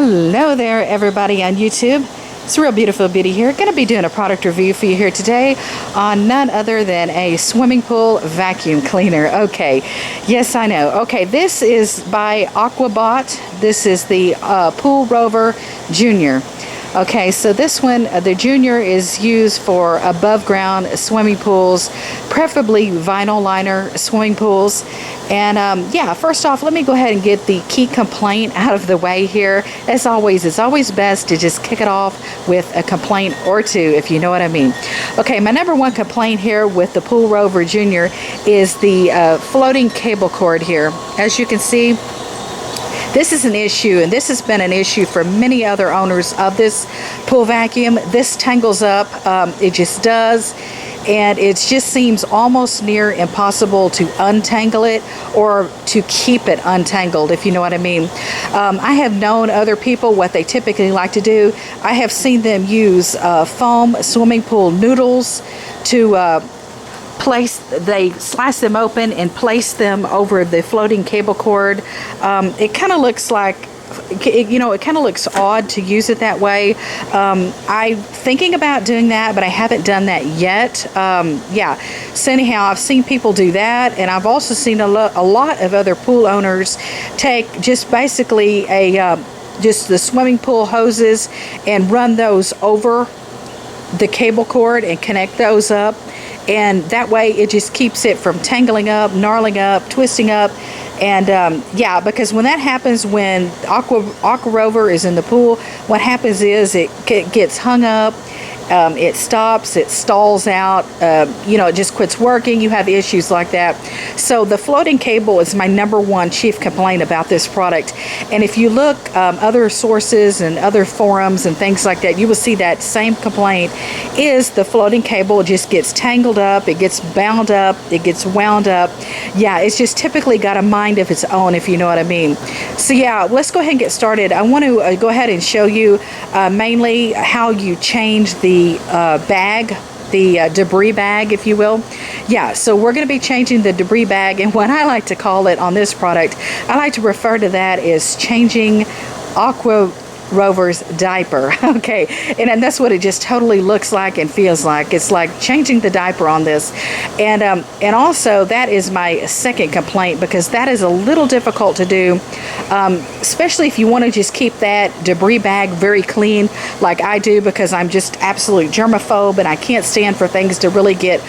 Hello there, everybody on YouTube. It's a Real Beautiful Beauty here. Going to be doing a product review for you here today on none other than a swimming pool vacuum cleaner. Okay, yes, I know. Okay, this is by Aquabot. This is the Pool Rover Junior. Okay, so this one, the Junior, is used for above ground swimming pools, preferably vinyl liner swimming pools. And yeah, first off, let me go ahead and get the key complaint out of the way here. As always, it's always best to just kick it off with a complaint or two, if you know what I mean. Okay, my number one complaint here with the Pool Rover Junior is the floating cable cord here. As you can see, this is an issue, and this has been an issue for many other owners of this pool vacuum. This tangles up, it just does, and it just seems almost near impossible to untangle it or to keep it untangled, if you know what I mean. I have known other people what they typically like to do. I have seen them use foam swimming pool noodles to they slice them open and place them over the floating cable cord. It kind of looks like, it kind of looks odd to use it that way. I'm thinking about doing that, but I haven't done that yet. Yeah, so anyhow, I've seen people do that, and I've also seen a lot of other pool owners take just basically just the swimming pool hoses and run those over the cable cord and connect those up. And that way it just keeps it from tangling up, gnarling up, twisting up. And yeah, because when that happens, when Aqua Rover is in the pool, what happens is it gets hung up, it stops, it stalls out, it just quits working. You have issues like that. So the floating cable is my number one chief complaint about this product. And if you look other sources and other forums and things like that, you will see that same complaint is the floating cable just gets tangled up, it gets bound up, it gets wound up. Yeah, it's just typically got a mind of its own, if you know what I mean. So yeah, let's go ahead and get started. I want to go ahead and show you mainly how you change the bag, the debris bag, if you will. Yeah, so we're going to be changing the debris bag, and what I like to call it on this product, I like to refer to that as changing Aqua Rover's diaper. Okay, and that's what it just totally looks like and feels like. It's like changing the diaper on this. And also that is my second complaint, because that is a little difficult to do, especially if you want to just keep that debris bag very clean like I do, because I'm just absolute germaphobe and I can't stand for things to really get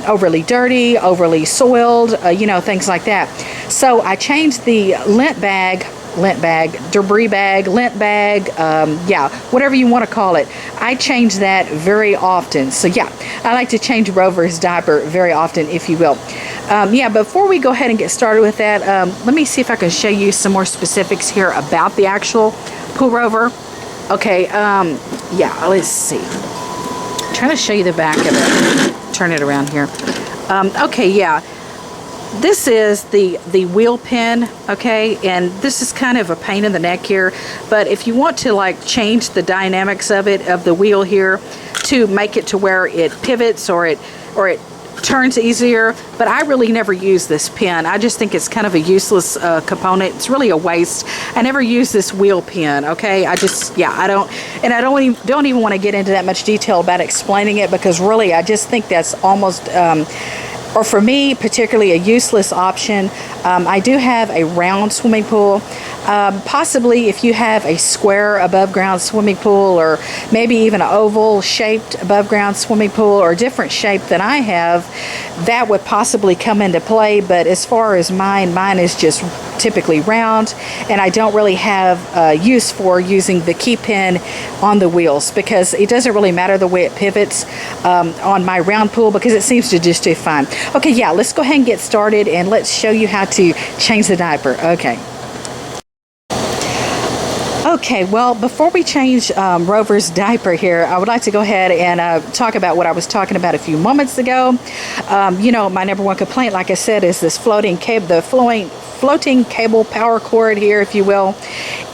overly dirty, overly soiled, things like that. So I changed the debris bag, lint bag, yeah, whatever you want to call it. I change that very often. So yeah, I like to change Rover's diaper very often, if you will. Yeah, before we go ahead and get started with that, let me see if I can show you some more specifics here about the actual Pool Rover. Okay, yeah, let's see. I'm trying to show you the back of it. Turn it around here. Okay, yeah. This is the wheel pin, okay, and this is kind of a pain in the neck here, but if you want to like change the dynamics of the wheel here to make it to where it pivots or it turns easier, but I really never use this pin. I just think it's kind of a useless component. It's really a waste. I never use this wheel pin, okay? I don't even want to get into that much detail about explaining it, because really I just think that's almost or for me, particularly a useless option. I do have a round swimming pool. Possibly if you have a square above ground swimming pool, or maybe even an oval shaped above ground swimming pool, or a different shape than I have, that would possibly come into play. But as far as mine is just typically round, and I don't really have use for using the key pin on the wheels, because it doesn't really matter the way it pivots on my round pool, because it seems to just do fine. Okay, yeah, let's go ahead and get started, and let's show you how to change the diaper. Okay, well, before we change Rover's diaper here, I would like to go ahead and talk about what I was talking about a few moments ago. My number one complaint, like I said, is this floating cable, the floating cable power cord here, if you will.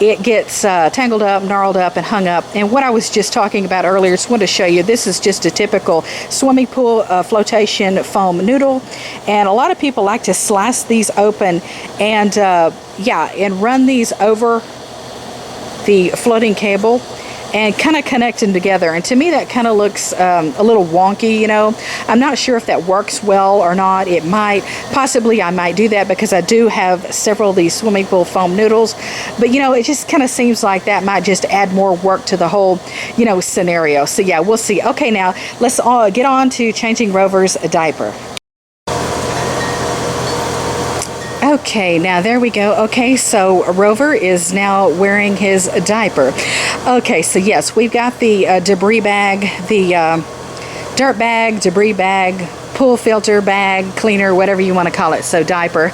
It gets tangled up, gnarled up, and hung up. And what I was just talking about earlier, just wanted to show you, this is just a typical swimming pool flotation foam noodle. And a lot of people like to slice these open and, yeah, and run these over the floating cable and kind of connect them together. And to me, that kind of looks a little wonky, you know. I'm not sure if that works well or not. It might. Possibly I might do that because I do have several of these swimming pool foam noodles. But, you know, it just kind of seems like that might just add more work to the whole, you know, scenario. So, yeah, we'll see. Okay, now let's all get on to changing Rover's diaper. Okay, now there we go. Okay, so Rover is now wearing his diaper. Okay, so yes, we've got the debris bag, the dirt bag, debris bag, pool filter bag, cleaner, whatever you want to call it. So diaper.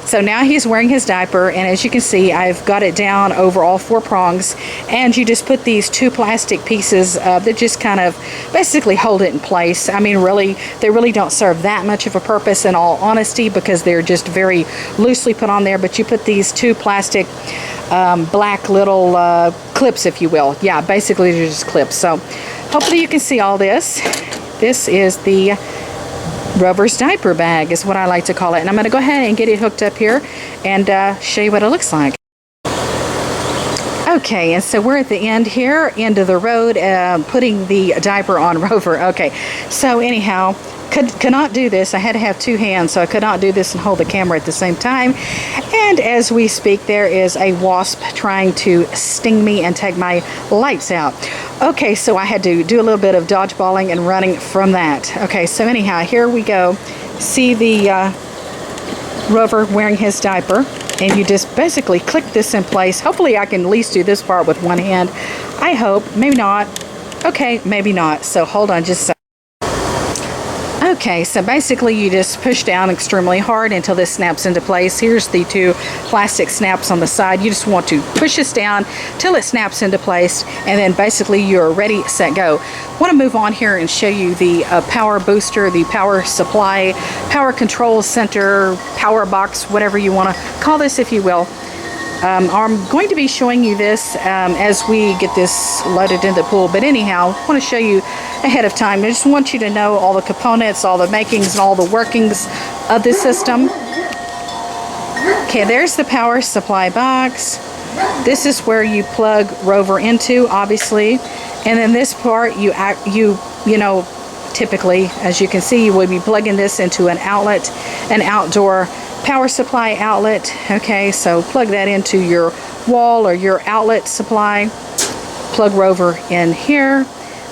So now he's wearing his diaper, and as you can see, I've got it down over all 4 prongs, and you just put these 2 plastic pieces that just kind of basically hold it in place. I mean, really, they really don't serve that much of a purpose in all honesty, because they're just very loosely put on there, but you put these 2 plastic black little clips, if you will. Yeah, basically they're just clips. So hopefully you can see all this. This is the Rover's diaper bag is what I like to call it. And I'm going to go ahead and get it hooked up here and show you what it looks like. Okay, and so we're at the end here, end of the road, putting the diaper on Rover. Okay, so anyhow, could not do this. I had to have 2 hands, so I could not do this and hold the camera at the same time. And as we speak, there is a wasp trying to sting me and take my lights out. Okay, so I had to do a little bit of dodgeballing and running from that. Okay, so anyhow, here we go. See the Rover wearing his diaper, and you just basically click this in place. Hopefully I can at least do this part with 1 hand. I hope. Maybe not. Okay, maybe not. So hold on just a second. Okay, so basically you just push down extremely hard until this snaps into place. Here's the 2 plastic snaps on the side. You just want to push this down till it snaps into place, and then basically you're ready, set, go. I want to move on here and show you the power booster, the power supply, power control center, power box, whatever you want to call this, if you will. I'm going to be showing you this as we get this loaded into the pool. But anyhow, I want to show you ahead of time. I just want you to know all the components, all the makings, and all the workings of the system. Okay, there's the power supply box. This is where you plug Rover into, obviously. And then this part, you know, typically, as you can see, you would be plugging this into an outlet, an outdoor power supply outlet. Okay, so plug that into your wall or your outlet supply. Plug Rover in here.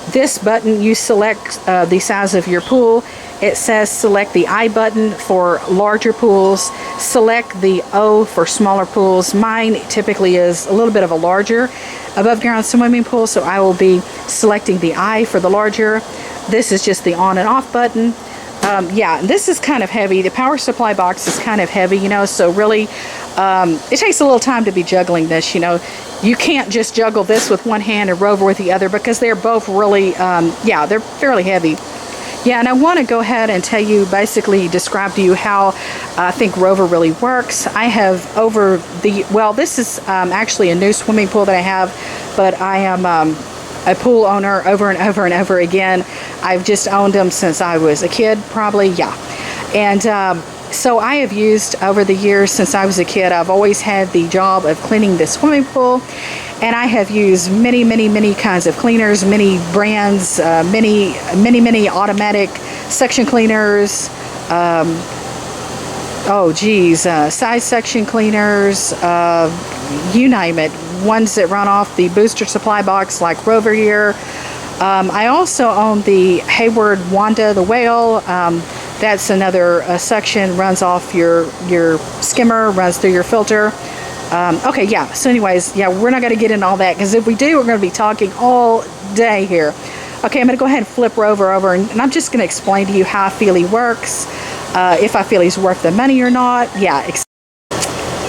This button, you select the size of your pool. It says select the I button for larger pools, select the O for smaller pools. Mine typically is a little bit of a larger above ground swimming pool, so I will be selecting the I for the larger. This is just the on and off button. Yeah, this is kind of heavy. The power supply box is kind of heavy, you know, so really it takes a little time to be juggling this, you know. You can't just juggle this with 1 hand and Rover with the other, because they're both really, yeah, they're fairly heavy. Yeah, and I want to go ahead and tell you, basically describe to you how I think Rover really works. I have over the, well, this is actually a new swimming pool that I have, but I am a pool owner over and over and over again. I've just owned them since I was a kid, probably, yeah. And so I have used over the years since I was a kid, I've always had the job of cleaning the swimming pool. And I have used many, many, many kinds of cleaners, many brands, many automatic suction cleaners, size section cleaners, you name it. Ones that run off the booster supply box like Rover here. I also own the Hayward Wanda the Whale. That's another section, runs off your skimmer, runs through your filter. Okay, yeah, so anyways, yeah, we're not going to get into all that, because if we do, we're going to be talking all day here. Okay, I'm going to go ahead and flip Rover over, and I'm just going to explain to you how I feel he works, if I feel he's worth the money or not. Yeah.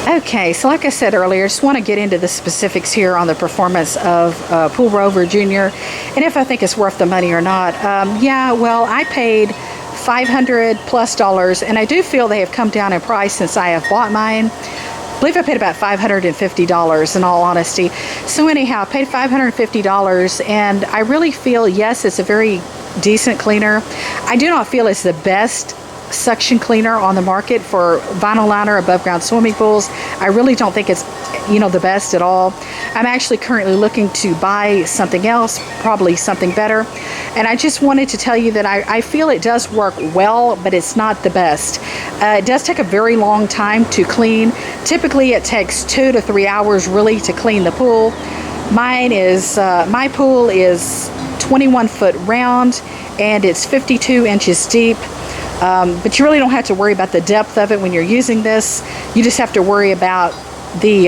Okay, so like I said earlier, I just want to get into the specifics here on the performance of Pool Rover Jr. and if I think it's worth the money or not. Yeah, well, I paid $500+ and I do feel they have come down in price since I have bought mine. I believe I paid about $550 in all honesty. So anyhow, I paid $550, and I really feel, yes, it's a very decent cleaner. I do not feel it's the best suction cleaner on the market for vinyl liner above ground swimming pools. I really don't think it's, you know, the best at all. I'm actually currently looking to buy something else, probably something better. And I just wanted to tell you that I feel it does work well, but it's not the best. It does take a very long time to clean. Typically it takes 2 to 3 hours really to clean the pool. Mine is, my pool is 21 foot round and it's 52 inches deep. But you really don't have to worry about the depth of it when you're using this. You just have to worry about the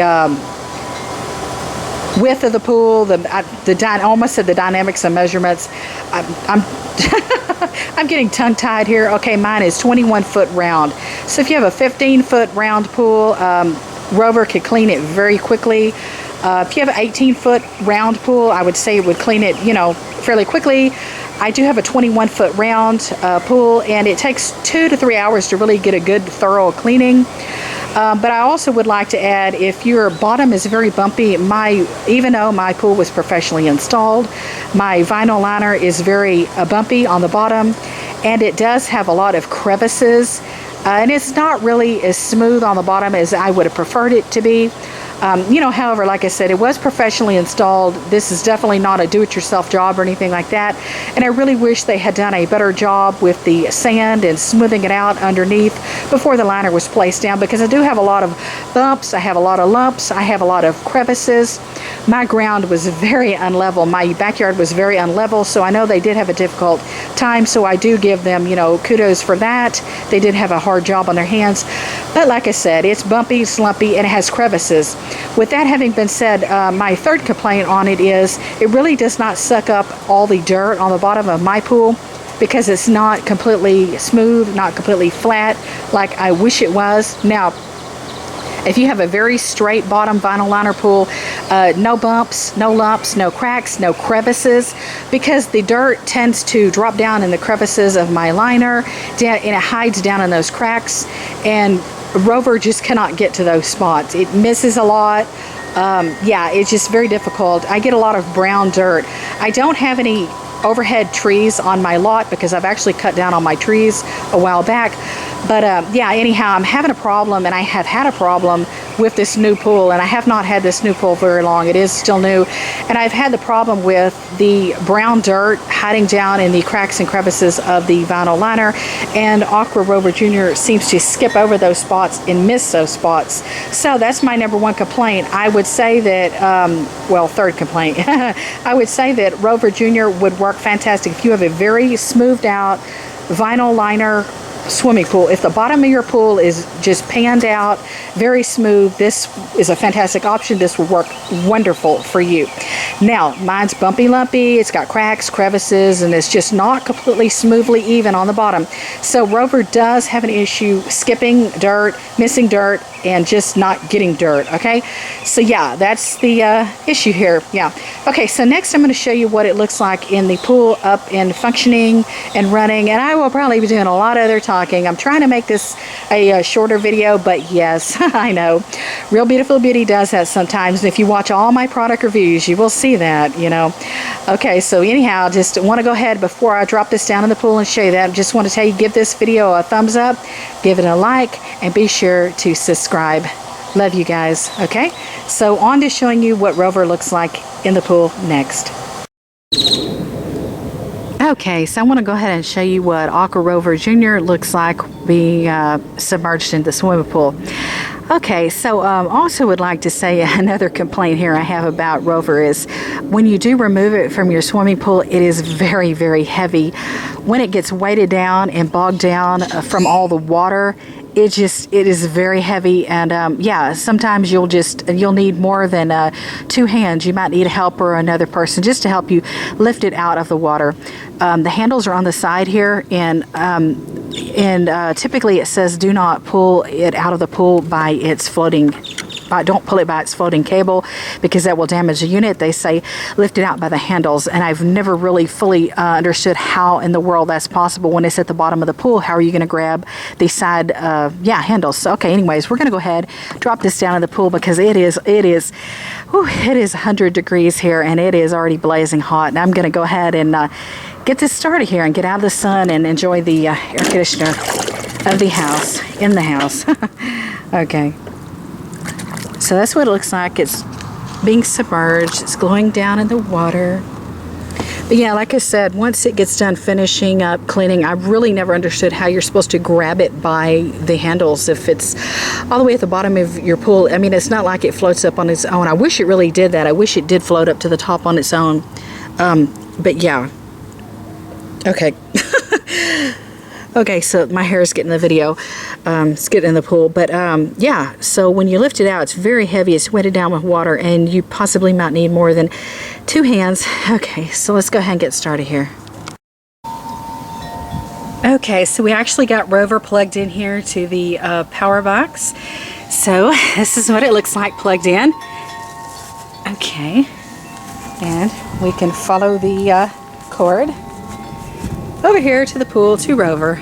width of the pool, I almost said the dynamics and measurements. I'm I'm getting tongue-tied here. Okay, mine is 21 foot round. So if you have a 15 foot round pool, Rover could clean it very quickly. If you have an 18 foot round pool, I would say it would clean it, you know, fairly quickly. I do have a 21 foot round pool, and it takes 2 to 3 hours to really get a good thorough cleaning. But I also would like to add, if your bottom is very bumpy, even though my pool was professionally installed, my vinyl liner is very bumpy on the bottom, and it does have a lot of crevices, and it's not really as smooth on the bottom as I would have preferred it to be. You know, however, like I said, it was professionally installed. This is definitely not a do-it-yourself job or anything like that. And I really wish they had done a better job with the sand and smoothing it out underneath before the liner was placed down, because I do have a lot of bumps, I have a lot of lumps, I have a lot of crevices. My ground was very unlevel. My backyard was very unlevel, so I know they did have a difficult time, so I do give them, you know, kudos for that. They did have a hard job on their hands. But like I said, it's bumpy, slumpy, and it has crevices. With that having been said, my third complaint on it is it really does not suck up all the dirt on the bottom of my pool, because it's not completely smooth, not completely flat like I wish it was. Now, if you have a very straight bottom vinyl liner pool, no bumps, no lumps, no cracks, no crevices, because the dirt tends to drop down in the crevices of my liner, and it hides down in those cracks, and Rover just cannot get to those spots. It misses a lot. Yeah, it's just very difficult. I get a lot of brown dirt. I don't have any overhead trees on my lot because I've actually cut down on my trees a while back. But yeah, anyhow, I'm having a problem, and I have had a problem with this new pool, and I have not had this new pool very long. It is still new, and I've had the problem with the brown dirt hiding down in the cracks and crevices of the vinyl liner, and Aqua Rover Jr. seems to skip over those spots and miss those spots. So that's my number one complaint. I would say that, well, third complaint. I would say that Rover Jr. would work fantastic if you have a very smoothed out vinyl liner swimming pool. If the bottom of your pool is just panned out, very smooth, this is a fantastic option. This will work wonderful for you. Now, mine's bumpy lumpy, it's got cracks, crevices, and it's just not completely smoothly even on the bottom. So Rover does have an issue skipping dirt, missing dirt, and just not getting dirt, okay? So yeah, that's the issue here, yeah. Okay, so next I'm gonna show you what it looks like in the pool up and functioning and running, and I will probably be doing a lot of other talking. I'm trying to make this a shorter video, but yes, I know. Real Beautiful Beauty does that sometimes, and if you watch all my product reviews, you will see that, you know. Okay, so anyhow, just want to go ahead before I drop this down in the pool and show you that. Just want to tell you, give this video a thumbs up, give it a like, and be sure to subscribe. Love you guys. Okay, so on to showing you what Rover looks like in the pool next. Okay, so I want to go ahead and show you what Aqua Rover Jr. looks like being submerged in the swimming pool. Okay, so also would like to say another complaint here I have about Rover is when you do remove it from your swimming pool, it is very, very heavy. When it gets weighted down and bogged down from all the water, it is very heavy, and yeah, sometimes you'll need more than 2 hands. You might need a helper or another person just to help you lift it out of the water. The handles are on the side here, and typically it says do not pull it out of the pool by its floating. Don't pull it by its floating cable, because that will damage the unit. They say lift it out by the handles, and I've never really fully understood how in the world that's possible when it's at the bottom of the pool. How are you going to grab the side handles? So, okay, anyways, we're going to go ahead, drop this down in the pool, because it is 100 degrees here, and it is already blazing hot. And I'm going to go ahead and get this started here and get out of the sun and enjoy the air conditioner. of the house, in the house. Okay. So that's what it looks like. It's being submerged. It's going down in the water. But yeah, like I said, once it gets done finishing up cleaning, I really never understood how you're supposed to grab it by the handles if it's all the way at the bottom of your pool. I mean, it's not like it floats up on its own. I wish it really did that. I wish it did float up to the top on its own. But yeah. Okay. Okay, so my hair is getting the video. It's getting in the pool. But yeah, so when you lift it out, it's very heavy. It's wetted down with water, and you possibly might need more than 2 hands. Okay, so let's go ahead and get started here. Okay, so we actually got Rover plugged in here to the power box. So this is what it looks like plugged in. Okay, and we can follow the cord over here to the pool to Rover.